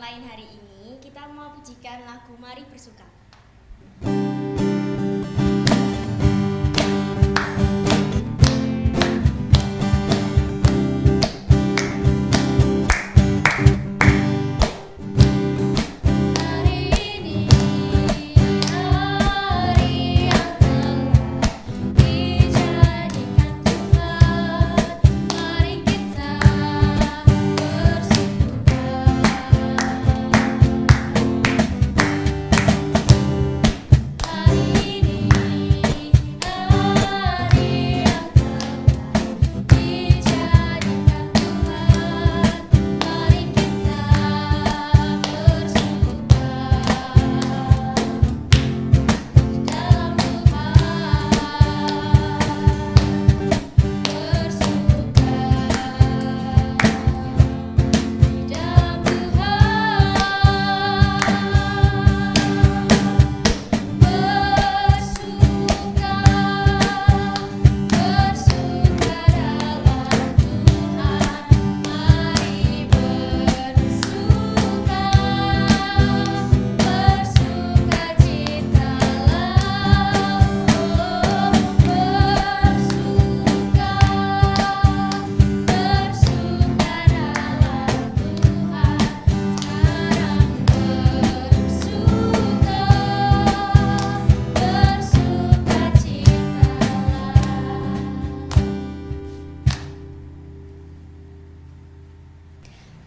online hari ini kita mau pujikan lagu Mari Bersuka.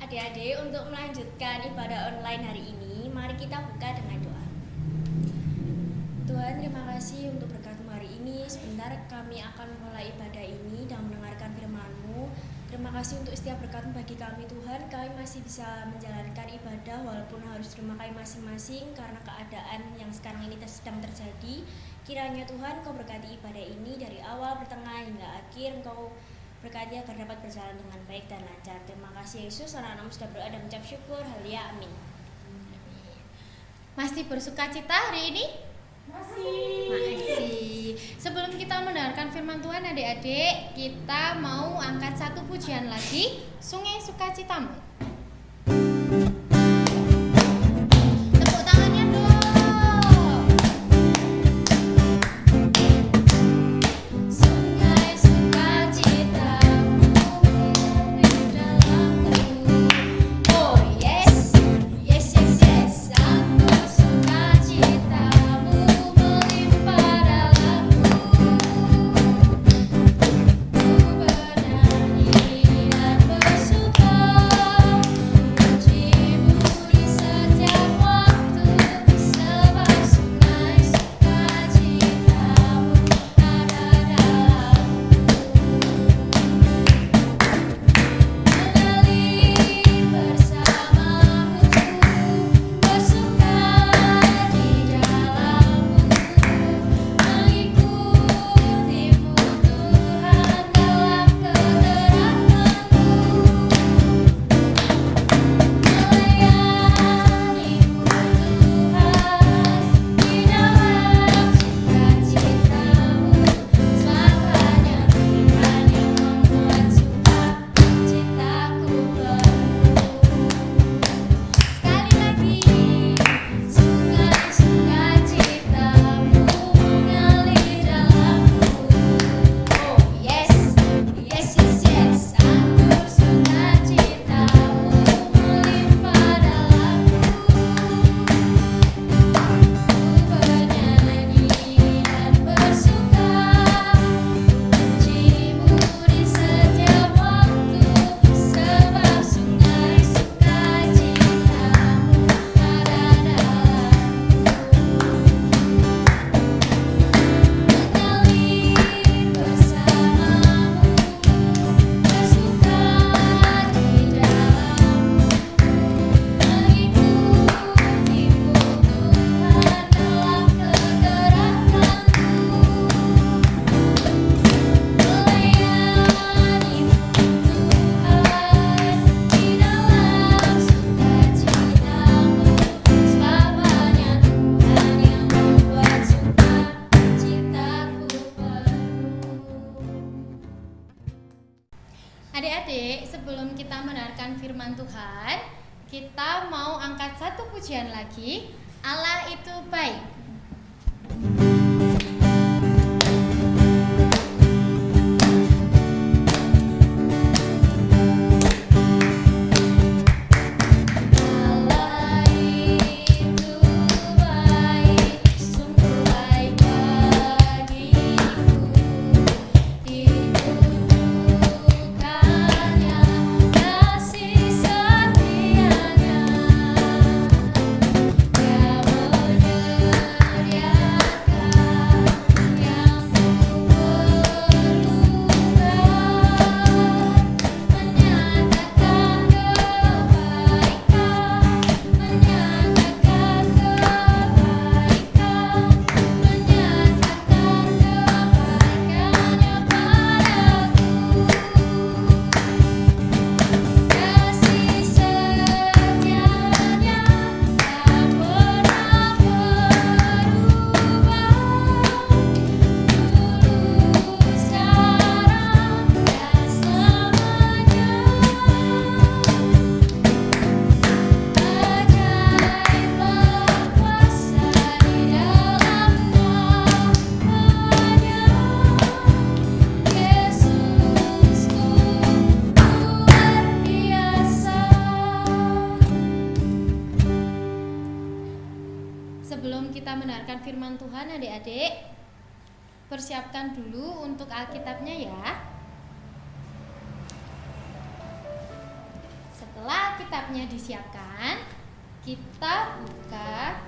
Adik-adik, untuk melanjutkan ibadah online hari ini, mari kita buka dengan doa. Tuhan, terima kasih untuk berkat-Mu hari ini. Sebentar kami akan mulai ibadah ini dan mendengarkan firman-Mu. Terima kasih untuk setiap berkat-Mu bagi kami, Tuhan. Kami masih bisa menjalankan ibadah walaupun harus di rumah kami masing-masing karena keadaan yang sekarang ini sedang terjadi. Kiranya Tuhan, Kau berkati ibadah ini dari awal, pertengahan hingga akhir. Engkau berkati agar dapat berjalan dengan baik dan lancar. Terima kasih Yesus, anak-anakmu sudah berdoa dan mengucap syukur. Haleluya, amin. Masih bersuka cita hari ini? Masih. Sebelum kita mendengarkan firman Tuhan adik-adik, kita mau angkat satu pujian lagi, Sungai Sukacitamu. Tepuk tangannya dong. Sungai sukacitamu mengalir dalamku. Oh yes, yes yes yes. Aku sukacitamu melimpah dalamku. Ku bernyanyi dan bersuka. kita mau angkat satu pujian lagi. Allah itu baik. Sebelum kita mendengarkan firman Tuhan, adik-adik, persiapkan dulu untuk Alkitabnya ya. Setelah Alkitabnya disiapkan, kita buka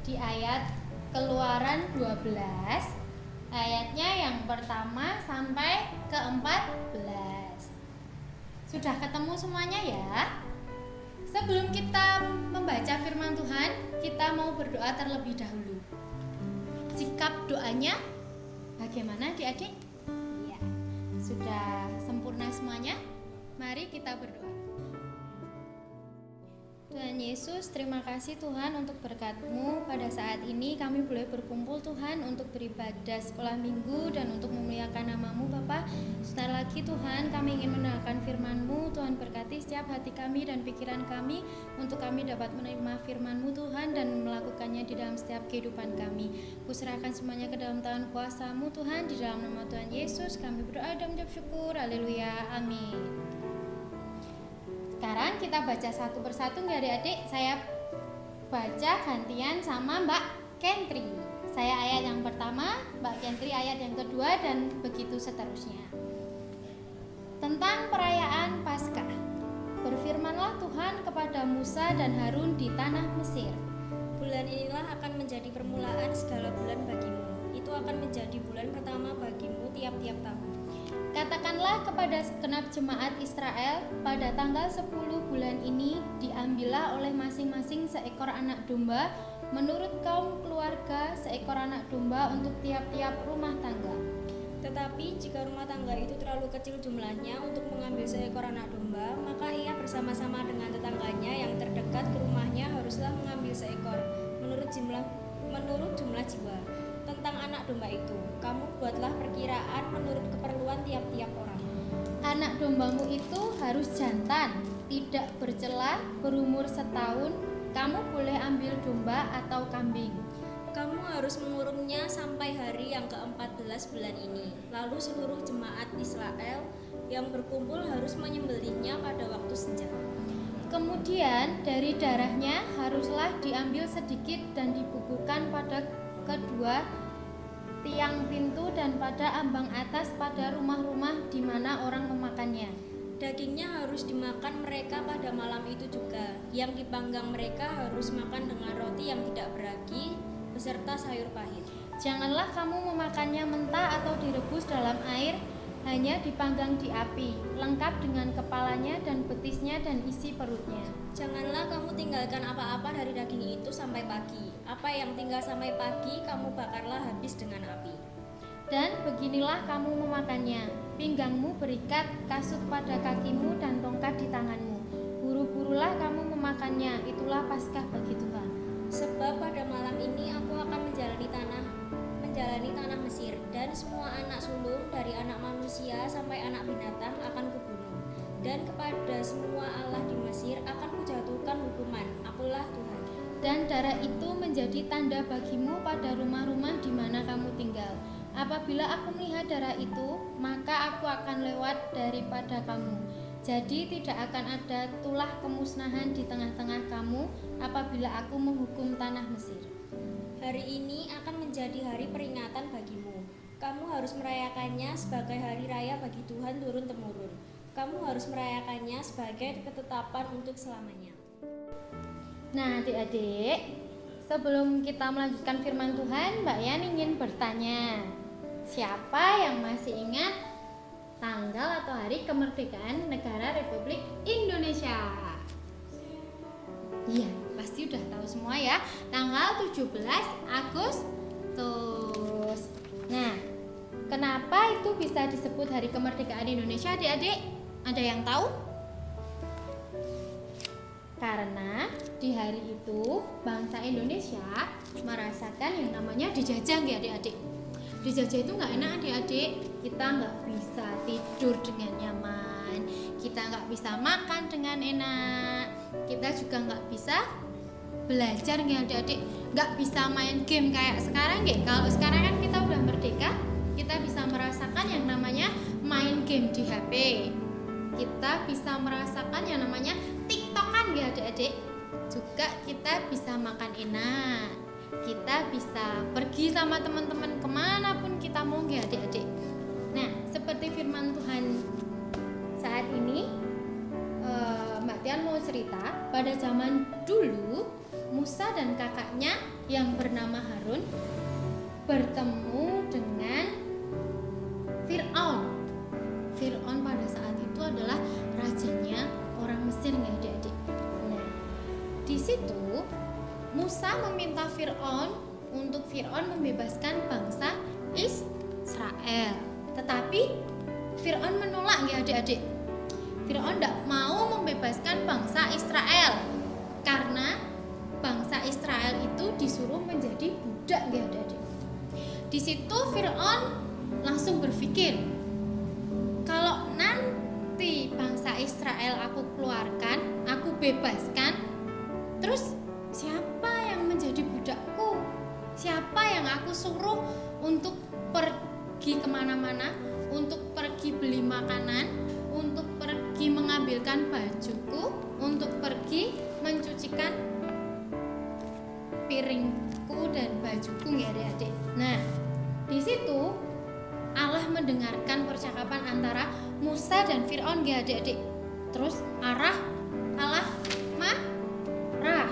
di ayat Keluaran 12, ayatnya yang pertama sampai ke-14. Sudah ketemu semuanya ya? Sebelum kita membaca firman Tuhan, kita mau berdoa terlebih dahulu. Sikap doanya bagaimana adik-adik? Ya, sudah sempurna semuanya? Mari kita berdoa. Tuhan Yesus, terima kasih Tuhan untuk berkat-Mu. Pada saat ini kami boleh berkumpul Tuhan untuk beribadah sekolah minggu dan untuk memuliakan nama-Mu Bapa. Sebentar lagi Tuhan kami ingin mendengarkan firman-Mu. Tuhan berkati setiap hati kami dan pikiran kami untuk kami dapat menerima firman-Mu Tuhan dan melakukannya di dalam setiap kehidupan kami. Kuserahkan semuanya ke dalam tangan kuasa-Mu Tuhan. Di dalam nama Tuhan Yesus kami berdoa dan mengucap syukur. Haleluya. Amin. Sekarang kita baca satu persatu nggak adik-adik? Saya baca gantian sama Mbak Kentri. Saya ayat yang pertama, Mbak Kentri ayat yang kedua, dan begitu seterusnya. Tentang perayaan Paskah. Berfirmanlah Tuhan kepada Musa dan Harun di tanah Mesir. Bulan inilah akan menjadi permulaan segala bulan bagimu. Itu akan menjadi bulan pertama bagimu tiap-tiap tahun. Katakanlah kepada segenap jemaat Israel, pada tanggal 10 bulan ini diambillah oleh masing-masing seekor anak domba, menurut kaum keluarga seekor anak domba untuk tiap-tiap rumah tangga. Tetapi jika rumah tangga itu terlalu kecil jumlahnya untuk mengambil seekor anak domba, maka ia bersama-sama dengan tetangganya yang terdekat ke rumahnya haruslah mengambil seekor menurut jumlah jiwa. Tentang anak domba itu, kamu buatlah perkiraan menurut keperluan tiap-tiap orang. Anak dombamu itu harus jantan, tidak bercela, berumur setahun. Kamu boleh ambil domba atau kambing. Kamu harus mengurungnya sampai hari yang ke-14 bulan ini. Lalu seluruh jemaat Israel yang berkumpul harus menyembelihnya pada waktu senja. Kemudian dari darahnya haruslah diambil sedikit dan dibubuhkan pada kedua tiang pintu dan pada ambang atas pada rumah-rumah di mana orang memakannya. Dagingnya harus dimakan mereka pada malam itu juga. Yang dipanggang mereka harus makan dengan roti yang tidak beragi beserta sayur pahit. Janganlah kamu memakannya mentah atau direbus dalam air, hanya dipanggang di api, lengkap dengan kepalanya dan betisnya dan isi perutnya. Janganlah kamu tinggalkan apa-apa dari daging itu sampai pagi. Apa yang tinggal sampai pagi kamu bakarlah habis dengan api. Dan beginilah kamu memakannya, pinggangmu berikat, kasut pada kakimu dan tongkat di tanganmu. Buru-burulah kamu memakannya, itulah Paskah bagi Tuhan. Sebab pada malam ini aku akan menjalani tanah Mesir, dan semua anak sulung dari anak manusia sampai anak binatang akan kubunuh. Dan kepada semua allah di Mesir akan kujatuhkan darah itu menjadi tanda bagimu pada rumah-rumah di mana kamu tinggal. Apabila aku melihat darah itu, maka aku akan lewat daripada kamu. Jadi tidak akan ada tulah kemusnahan di tengah-tengah kamu apabila aku menghukum tanah Mesir. Hari ini akan menjadi hari peringatan bagimu. Kamu harus merayakannya sebagai hari raya bagi Tuhan turun-temurun. Kamu harus merayakannya sebagai ketetapan untuk selamanya. Nah adik-adik, sebelum kita melanjutkan firman Tuhan, Mbak Yan ingin bertanya, siapa yang masih ingat tanggal atau hari kemerdekaan negara Republik Indonesia? Iya, pasti udah tahu semua ya, tanggal 17 Agustus. Nah, kenapa itu bisa disebut hari kemerdekaan Indonesia, adik-adik? Ada yang tahu? Karena di hari itu bangsa Indonesia merasakan yang namanya dijajah ya adik-adik. Dijajah itu nggak enak adik-adik. Kita nggak bisa tidur dengan nyaman, kita nggak bisa makan dengan enak, kita juga nggak bisa belajar ya adik-adik, nggak bisa main game kayak sekarang ya. Kalau sekarang kan kita udah merdeka, kita bisa merasakan yang namanya main game di HP. Kita bisa merasakan yang namanya TikTokan ya adik-adik. Juga kita bisa makan enak, kita bisa pergi sama teman-teman kemanapun kita mau ya adik-adik. Nah, seperti firman Tuhan saat ini, Mbak Tian mau cerita, pada zaman dulu Musa dan kakaknya yang bernama Harun bertemu dengan Fir'aun. Fir'aun pada saat itu adalah rajanya orang Mesir ya adik-adik. Nah, di situ Musa meminta Fir'aun untuk Fir'aun membebaskan bangsa Israel. Tetapi Fir'aun menolak ya adik-adik. Fir'aun tidak mau membebaskan bangsa Israel karena bangsa Israel itu disuruh menjadi budak ya adik-adik. Di situ Fir'aun langsung berpikir, kalau nanti bangsa Israel aku keluarkan, aku bebaskan, terus siapa yang menjadi budakku? Siapa yang aku suruh untuk pergi kemana-mana, untuk pergi beli makanan, untuk pergi mengambilkan bajuku, untuk pergi mencucikan piringku dan bajuku ya adik-adik. Nah, di situ Allah mendengarkan percakapan antara Musa dan Fir'aun ya adik-adik. Terus Allah marah.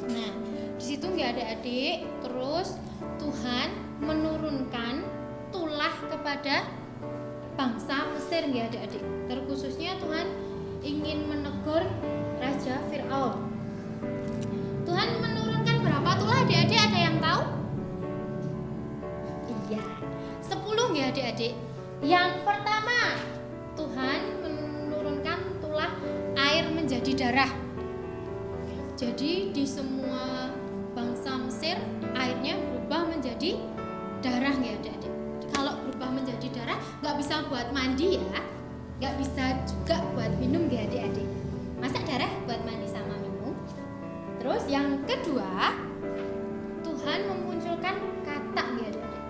Nah, di situ nggak adik-adik. Terus Tuhan menurunkan tulah kepada bangsa Mesir ya adik-adik. Terkhususnya Tuhan ingin menegur Raja Fir'aun. Tuhan menurunkan berapa tulah adik-adik? Ada yang tahu? Iya, 10 ya adik-adik. Yang pertama, Tuhan menurunkan tulah air menjadi darah. Jadi di semua bangsa Mesir airnya berubah menjadi darah ya adik-adik. Kalau berubah menjadi darah nggak bisa buat mandi ya, nggak bisa juga buat minum ya adik-adik. Masa darah buat mandi sama minum? Terus yang kedua, Tuhan memunculkan katak ya adik-adik.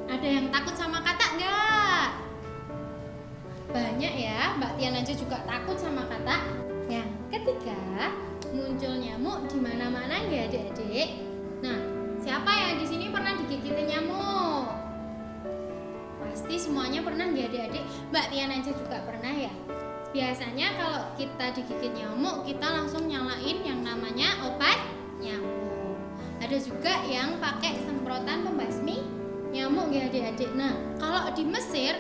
Ada yang takut sama katak nggak? Banyak ya, Mbak Tian aja juga takut sama katak. Yang ketiga, muncul nyamuk di mana-mana ya adik-adik. Nah, siapa yang di sini pernah digigitin nyamuk? Pasti semuanya pernah ya adik-adik. Mbak Tian aja juga pernah ya. Biasanya kalau kita digigit nyamuk, kita langsung nyalain yang namanya obat nyamuk. Ada juga yang pakai semprotan pembasmi nyamuk ya adik-adik. Nah, kalau di Mesir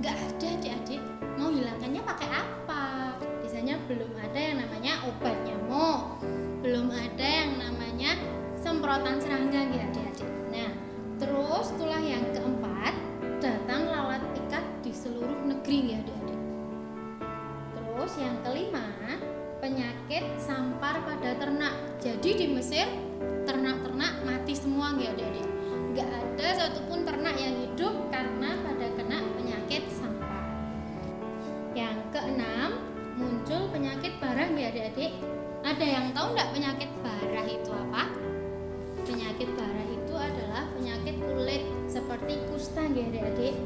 nggak ada adik-adik. Mau hilangkannya pakai apa? Biasanya belum ada yang namanya obat nyamuk, belum ada yang namanya semprotan serangga ya adik-adik. Nah, terus tulah yang keempat, datang lalat ikat di seluruh negeri ya adik-adik. Terus yang kelima, penyakit sampar pada ternak. Jadi di Mesir ternak-ternak mati semua ya adik-adik. Nggak ada satupun ternak yang hidup karena pada kena penyakit sampar. Yang keenam, muncul penyakit barah ya adik-adik. Ada yang tahu nggak penyakit barah itu apa? penyakit bara itu adalah penyakit kulit seperti kusta nggih adik-adik.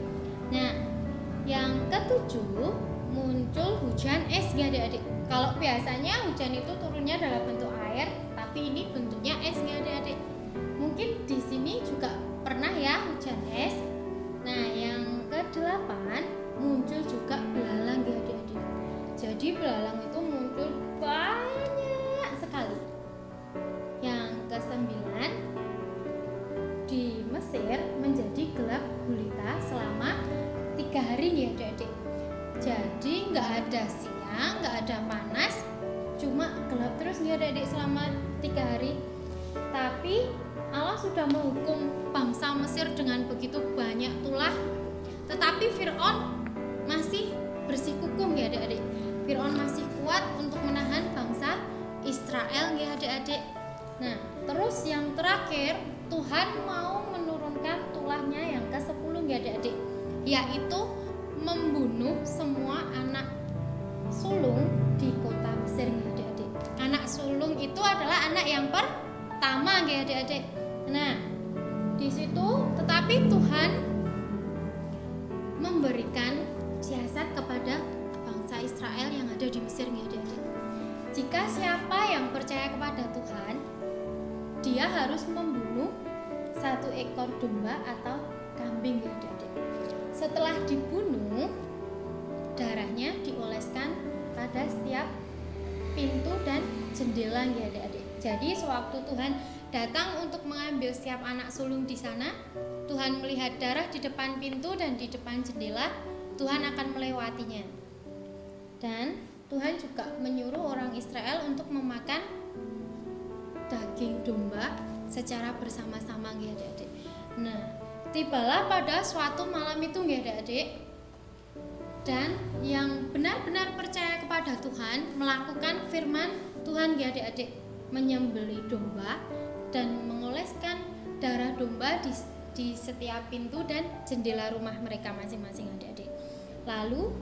Nah, yang ketujuh, muncul hujan es nggih adik-adik. Kalau biasanya hujan itu turunnya dalam bentuk air, tapi ini bentuknya es nggih adik-adik. Mungkin di sini juga pernah ya hujan es. Nah, yang kedelapan, muncul juga belalang nggih adik-adik. Jadi belalang itu muncul banyak sekali. Yang kesembilan, di Mesir menjadi gelap gulita selama 3 hari nih adik-adik. Jadi nggak ada siang, nggak ada panas, cuma gelap terus nih adik-adik selama 3 hari. Tapi Allah sudah menghukum bangsa Mesir dengan begitu banyak tulah, tetapi Fir'aun masih bersikukuh ya adik-adik. Fir'aun masih kuat untuk menahan bangsa Israel ya adik-adik. Nah, terus yang terakhir, Tuhan mau menurunkan tulahnya yang ke-10 ya adik-adik, yaitu membunuh semua anak sulung di kota Mesir ya adik-adik. Anak sulung itu adalah anak yang pertama ya adik-adik. Nah, di situ tetapi Tuhan memberikan siasat kepada bangsa Israel yang ada di Mesir ya adik-adik. Jika siapa yang percaya kepada Tuhan, dia harus membunuh 1 ekor domba atau kambing ya adik-adik. Setelah dibunuh, darahnya dioleskan pada setiap pintu dan jendela ya adik-adik. Jadi sewaktu Tuhan datang untuk mengambil setiap anak sulung di sana, Tuhan melihat darah di depan pintu dan di depan jendela, Tuhan akan melewatinya. Dan Tuhan juga menyuruh orang Israel untuk memakan daging domba secara bersama-sama ya adik-adik. Nah, tibalah pada suatu malam itu ya adik-adik, dan yang benar-benar percaya kepada Tuhan melakukan firman Tuhan ya adik-adik, menyembelih domba dan mengoleskan darah domba di setiap pintu dan jendela rumah mereka masing-masing adik-adik. Lalu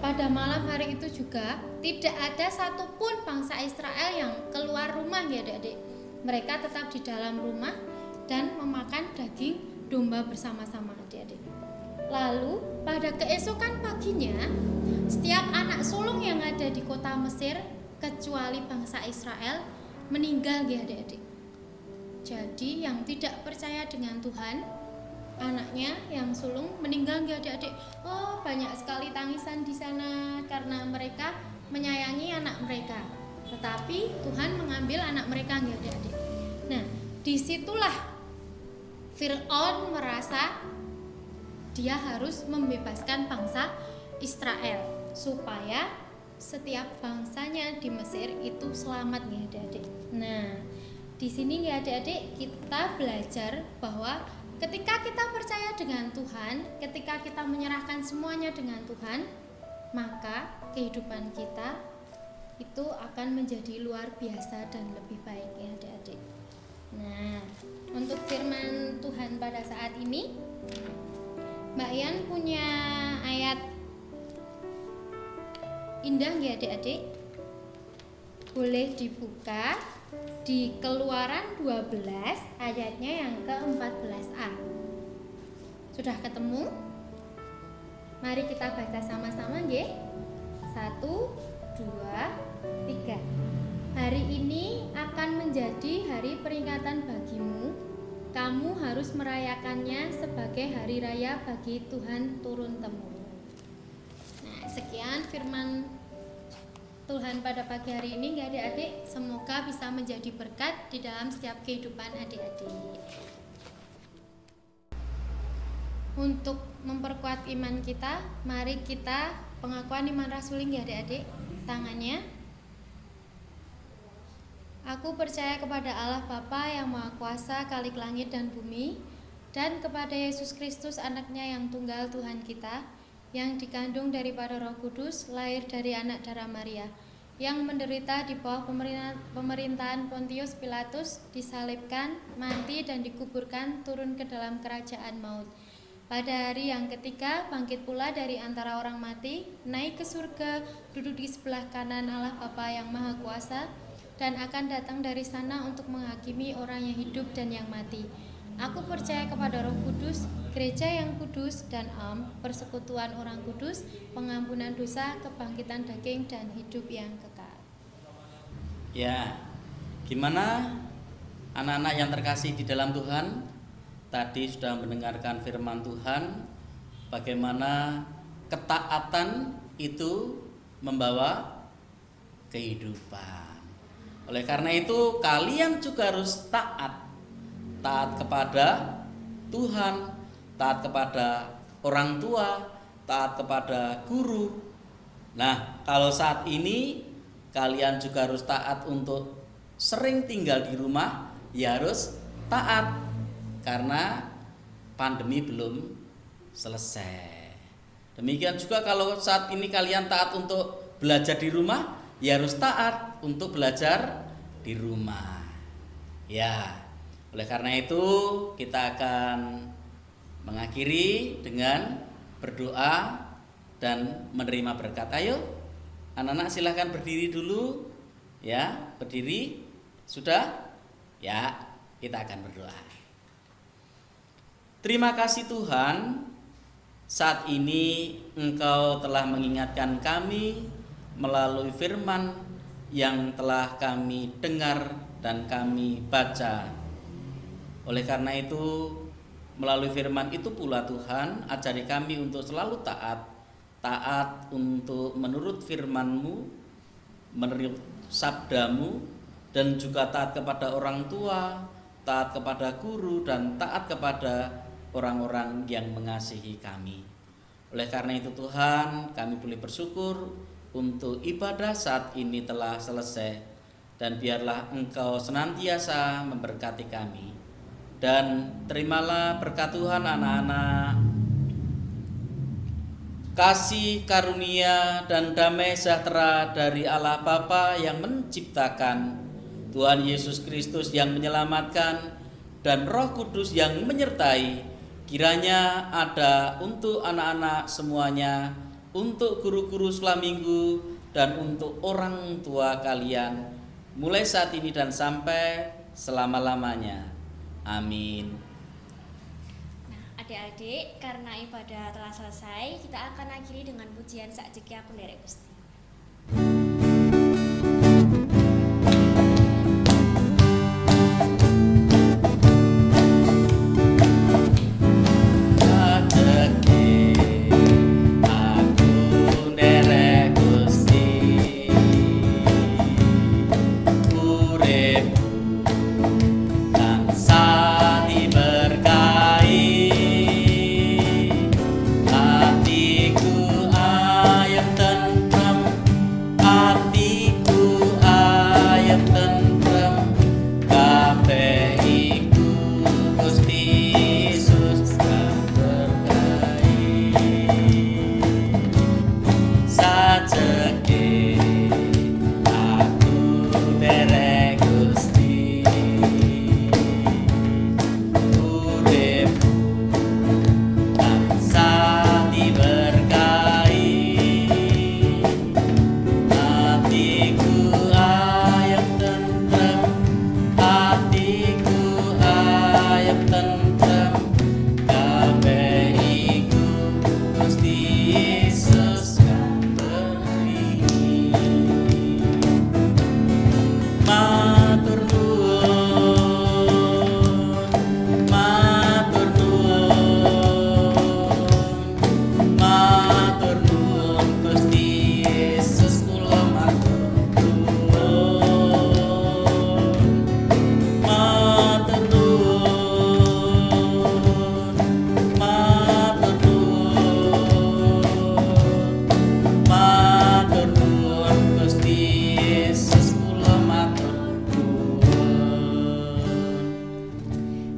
pada malam hari itu juga tidak ada satupun bangsa Israel yang keluar rumah ya adik-adik. Mereka tetap di dalam rumah dan memakan daging domba bersama-sama adik-adik. Lalu pada keesokan paginya, setiap anak sulung yang ada di kota Mesir kecuali bangsa Israel meninggal ya adik-adik. Jadi yang tidak percaya dengan Tuhan, anaknya yang sulung meninggal ya adik-adik. Oh, banyak sekali tangisan di sana karena mereka menyayangi anak mereka. Tetapi Tuhan mengambil anak mereka ya adik-adik. Nah, disitulah Fir'aun merasa dia harus membebaskan bangsa Israel supaya setiap bangsanya di Mesir itu selamat ya adik-adik. Nah, di sini ya adik-adik kita belajar bahwa ketika kita percaya dengan Tuhan, ketika kita menyerahkan semuanya dengan Tuhan, maka kehidupan kita itu akan menjadi luar biasa dan lebih baik ya adik-adik. Nah, untuk firman Tuhan pada saat ini, Mbak Yan punya ayat indah ya adik-adik. Boleh dibuka di Keluaran 12 ayatnya yang ke-14a. Sudah ketemu? Mari kita baca sama-sama nggih. 1, 2, 3. Hari ini akan menjadi hari peringatan bagimu. Kamu harus merayakannya sebagai hari raya bagi Tuhan turun-temurun. Nah, sekian firman Tuhan pada pagi hari ini ya adik-adik. Semoga bisa menjadi berkat di dalam setiap kehidupan adik-adik. Untuk memperkuat iman kita, mari kita pengakuan iman rasuli ya adik-adik. Tangannya. Aku percaya kepada Allah Bapa yang Maha Kuasa, Khalik langit dan bumi, dan kepada Yesus Kristus anaknya yang tunggal Tuhan kita, yang dikandung daripada Roh Kudus, lahir dari anak darah Maria, yang menderita di bawah pemerintahan Pontius Pilatus, disalibkan, mati dan dikuburkan, turun ke dalam kerajaan maut. Pada hari yang ketiga bangkit pula dari antara orang mati, naik ke surga, duduk di sebelah kanan Allah Bapa yang Maha Kuasa, dan akan datang dari sana untuk menghakimi orang yang hidup dan yang mati. Aku percaya kepada Roh Kudus, gereja yang kudus dan am, persekutuan orang kudus, pengampunan dosa, kebangkitan daging, dan hidup yang kekal. Ya, gimana anak-anak yang terkasih di dalam Tuhan? Tadi sudah mendengarkan firman Tuhan, bagaimana ketaatan itu membawa kehidupan. Oleh karena itu kalian juga harus taat kepada Tuhan, taat kepada orang tua, taat kepada guru. Nah, kalau saat ini kalian juga harus taat untuk sering tinggal di rumah, ya harus taat karena pandemi belum selesai. Demikian juga kalau saat ini kalian taat untuk belajar di rumah, ya harus taat untuk belajar di rumah. Ya, oleh karena itu kita akan mengakhiri dengan berdoa dan menerima berkat. Ayo, anak-anak silahkan berdiri dulu. Ya, berdiri. Sudah? Ya, kita akan berdoa. Terima kasih Tuhan, saat ini Engkau telah mengingatkan kami melalui firman yang telah kami dengar dan kami baca. Oleh karena itu, melalui firman itu pula Tuhan, ajari kami untuk selalu taat untuk menurut firman-Mu, menurut sabdamu, dan juga taat kepada orang tua, taat kepada guru, dan taat kepada orang-orang yang mengasihi kami. Oleh karena itu Tuhan, kami boleh bersyukur untuk ibadah saat ini telah selesai, dan biarlah Engkau senantiasa memberkati kami. Dan terimalah berkat Tuhan anak-anak, kasih karunia dan damai sejahtera dari Allah Bapa yang menciptakan, Tuhan Yesus Kristus yang menyelamatkan, dan Roh Kudus yang menyertai, kiranya ada untuk anak-anak semuanya, untuk guru-guru sekolah minggu, dan untuk orang tua kalian, mulai saat ini dan sampai selama-lamanya. Amin. Nah, adik-adik, karena ibadah telah selesai, kita akan akhiri dengan pujian Sakjeki Aku Nderek Gusti.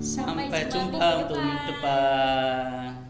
Sampai jumpa untuk minggu depan.